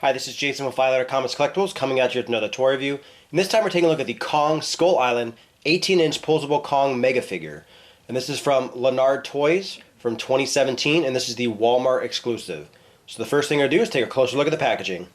Hi, this is Jason with Violator Comics Collectibles coming at you with another toy review. And this time we're taking a look at the Kong Skull Island 18-inch Poseable Kong Mega Figure. And this is from Lanard Toys from 2017, and this is the Walmart exclusive. So the first thing we're going to do is take a closer look at the packaging.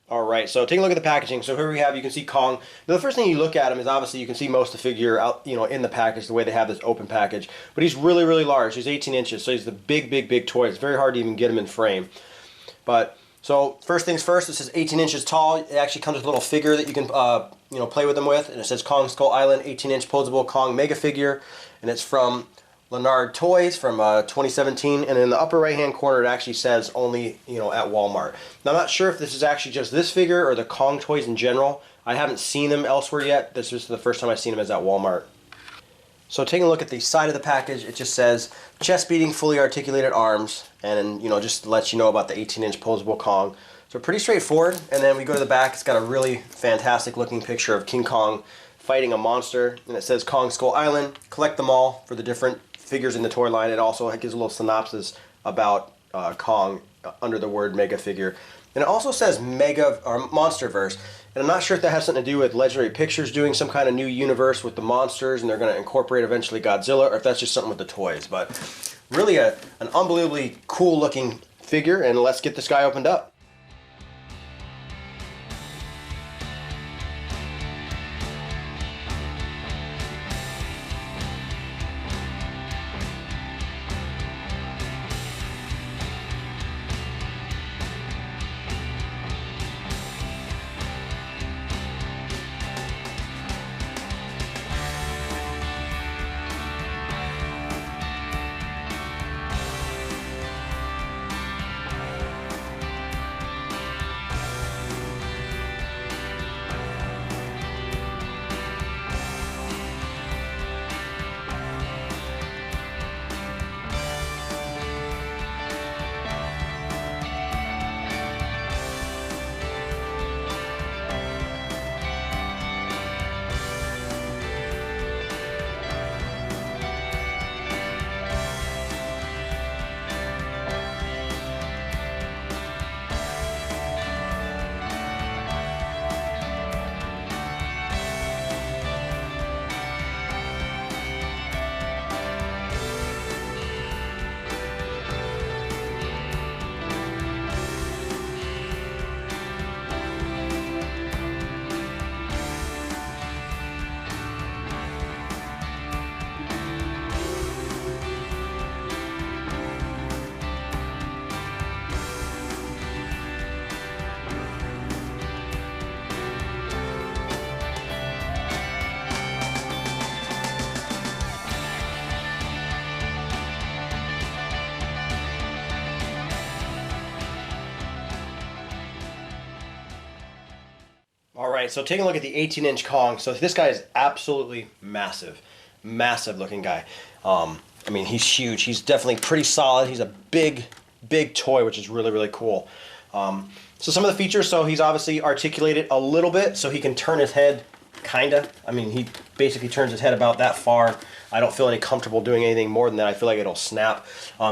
Alright, so taking a look at the packaging. So here we have, you can see Kong. Now, the first thing you look at him is obviously you can see most of the figure out, in the package, the way they have this open package. But he's really, really large. He's 18 inches, so he's the big, big, big toy. It's very hard to even get him in frame. But, so first things first, this is 18 inches tall. It actually comes with a little figure that you can, play with him with. And it says Kong Skull Island 18-inch Poseable Kong Mega Figure. And it's from Lanard Toys from 2017, and in the upper right hand corner it actually says only at Walmart. Now I'm not sure if this is actually just this figure or the Kong toys in general. I haven't seen them elsewhere yet. This is the first time I've seen them is at Walmart. So taking a look at the side of the package, it just says chest beating, fully articulated arms, and just lets you know about the 18-inch Poseable Kong. So pretty straightforward. And then we go to the back. It's got a really fantastic looking picture of King Kong fighting a monster, and it says Kong Skull Island. Collect them all for the different figures in the toy line. It also gives a little synopsis about Kong under the word Mega Figure. And it also says Mega or Monsterverse. And I'm not sure if that has something to do with Legendary Pictures doing some kind of new universe with the monsters and they're going to incorporate eventually Godzilla, or if that's just something with the toys. But really an unbelievably cool looking figure, and let's get this guy opened up. Alright, so taking a look at the 18-inch Kong. So this guy is absolutely massive. Massive looking guy. I mean, he's huge. He's definitely pretty solid. He's a big, big toy, which is really, really cool. So some of the features, so he's obviously articulated a little bit, so he can turn his head, kinda. I mean, he basically turns his head about that far. I don't feel any comfortable doing anything more than that. I feel like it'll snap.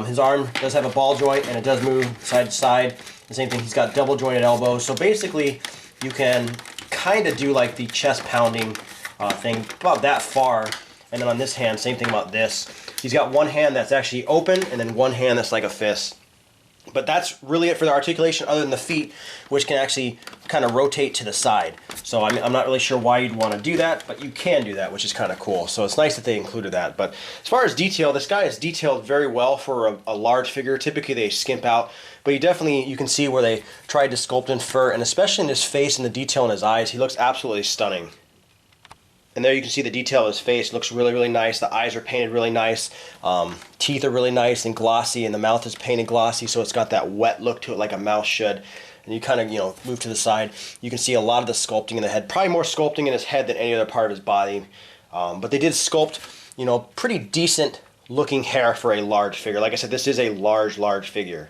His arm does have a ball joint, and it does move side to side. The same thing, he's got double jointed elbows. So basically, you can kind of do like the chest pounding thing about that far. And then on this hand, same thing about this. He's got one hand that's actually open, and then one hand that's like a fist. But that's really it for the articulation, other than the feet, which can actually kind of rotate to the side. So I'm not really sure why you'd want to do that, but you can do that, which is kind of cool. So it's nice that they included that. But as far as detail, this guy is detailed very well for a large figure. Typically they skimp out, but you can see where they tried to sculpt in fur, and especially in his face and the detail in his eyes, he looks absolutely stunning. And there you can see the detail of his face. Looks really, really nice. The eyes are painted really nice. Teeth are really nice and glossy, and the mouth is painted glossy, so it's got that wet look to it like a mouse should. And you kind of, move to the side. You can see a lot of the sculpting in the head. Probably more sculpting in his head than any other part of his body. But they did sculpt, pretty decent looking hair for a large figure. Like I said, this is a large, large figure.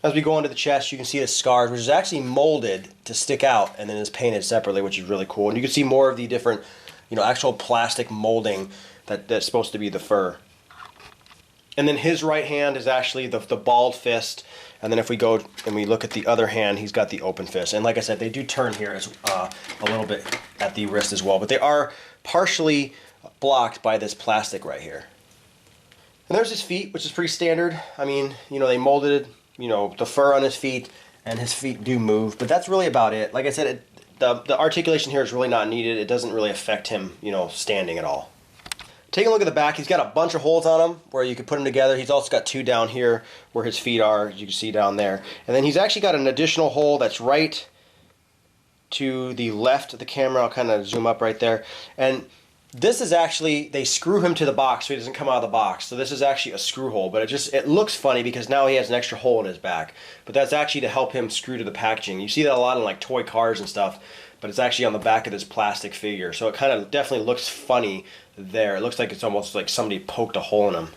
As we go into the chest, you can see the scars, which is actually molded to stick out and then is painted separately, which is really cool. And you can see more of the different, actual plastic molding that's supposed to be the fur. And then his right hand is actually the balled fist. And then if we go and we look at the other hand, he's got the open fist. And like I said, they do turn here as a little bit at the wrist as well. But they are partially blocked by this plastic right here. And there's his feet, which is pretty standard. I mean, they molded it. The fur on his feet, and his feet do move, but that's really about it. Like I said, the articulation here is really not needed. It doesn't really affect him, standing at all. Taking a look at the back, he's got a bunch of holes on him where you can put them together. He's also got two down here where his feet are, as you can see down there. And then he's actually got an additional hole that's right to the left of the camera. I'll kind of zoom up right there. And this is actually, they screw him to the box so he doesn't come out of the box. So this is actually a screw hole, but it looks funny because now he has an extra hole in his back. But that's actually to help him screw to the packaging. You see that a lot in like toy cars and stuff, but it's actually on the back of this plastic figure. So it kind of definitely looks funny there. It looks like it's almost like somebody poked a hole in him.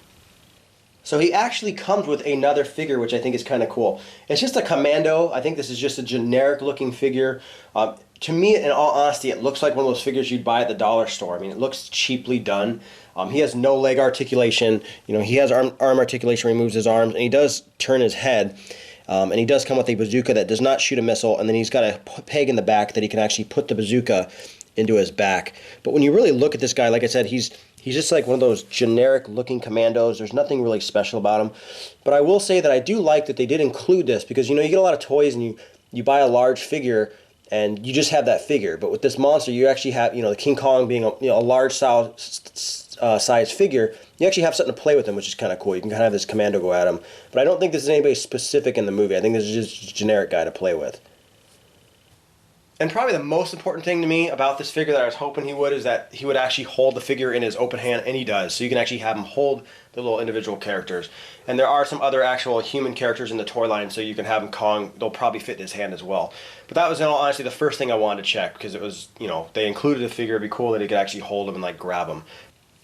So he actually comes with another figure, which I think is kind of cool. It's just a commando. I think this is just a generic looking figure. To me, in all honesty, it looks like one of those figures you'd buy at the dollar store. I mean, it looks cheaply done. He has no leg articulation. He has arm articulation, removes his arms, and he does turn his head. And he does come with a bazooka that does not shoot a missile, and then he's got a peg in the back that he can actually put the bazooka into his back. But when you really look at this guy, like I said, he's just like one of those generic looking commandos. There's nothing really special about him. But I will say that I do like that they did include this, because you get a lot of toys and you buy a large figure and you just have that figure. But with this monster, you actually have, the King Kong being a large size figure, you actually have something to play with him, which is kind of cool. You can kind of have this commando go at him. But I don't think this is anybody specific in the movie. I think this is just a generic guy to play with. And probably the most important thing to me about this figure that I was hoping he would is that he would actually hold the figure in his open hand, and he does. So you can actually have him hold the little individual characters. And there are some other actual human characters in the toy line, so you can have him Kong. They'll probably fit in his hand as well. But that was, in all honesty, the first thing I wanted to check, because it was, they included a figure. It'd be cool that he could actually hold him and like grab him.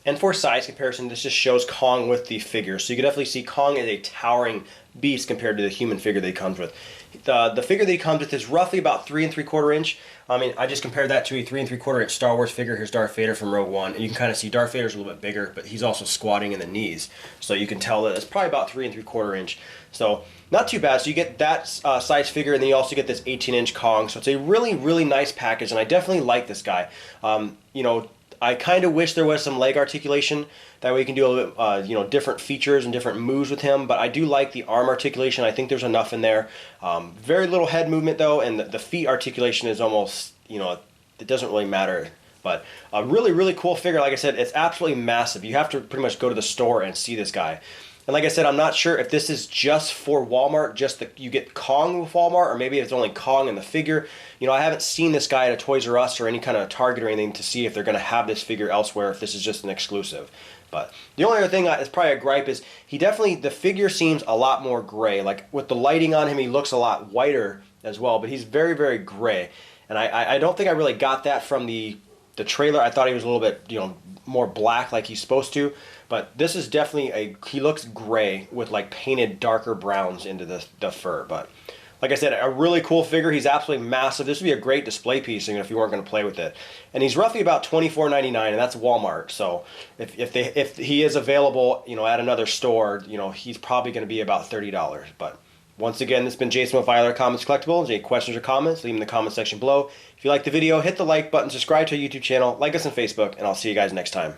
And for size comparison, this just shows Kong with the figure. So you can definitely see Kong is a towering beast compared to the human figure that he comes with. The figure that he comes with is roughly about 3 3/4 inch. I mean, I just compared that to a 3 3/4 inch Star Wars figure. Here's Darth Vader from Rogue One, and you can kind of see Darth Vader's a little bit bigger, but he's also squatting in the knees. So you can tell that it's probably about 3 3/4 inch. So not too bad. So you get that size figure, and then you also get this 18-inch Kong. So it's a really, really nice package, and I definitely like this guy. I kind of wish there was some leg articulation. That way you can do a little bit, different features and different moves with him. But I do like the arm articulation. I think there's enough in there. Very little head movement though, and the feet articulation is almost, it doesn't really matter. But a really, really cool figure. Like I said, it's absolutely massive. You have to pretty much go to the store and see this guy. And like I said, I'm not sure if this is just for Walmart, you get Kong with Walmart, or maybe it's only Kong in the figure. I haven't seen this guy at a Toys R Us or any kind of Target or anything to see if they're going to have this figure elsewhere, if this is just an exclusive. But the only other thing that's probably a gripe is the figure seems a lot more gray. Like with the lighting on him, he looks a lot whiter as well, but he's very, very gray. And I don't think I really got that from the trailer. I thought he was a little bit, more black like he's supposed to. But this is definitely he looks gray with like painted darker browns into the fur. But like I said, a really cool figure. He's absolutely massive. This would be a great display piece, if you weren't going to play with it. And he's roughly about $24.99, and that's Walmart. So if he is available, at another store, he's probably going to be about $30. But once again, this has been Jason with Violator Comics Collectibles. Any questions or comments, leave them in the comment section below. If you like the video, hit the like button, subscribe to our YouTube channel, like us on Facebook, and I'll see you guys next time.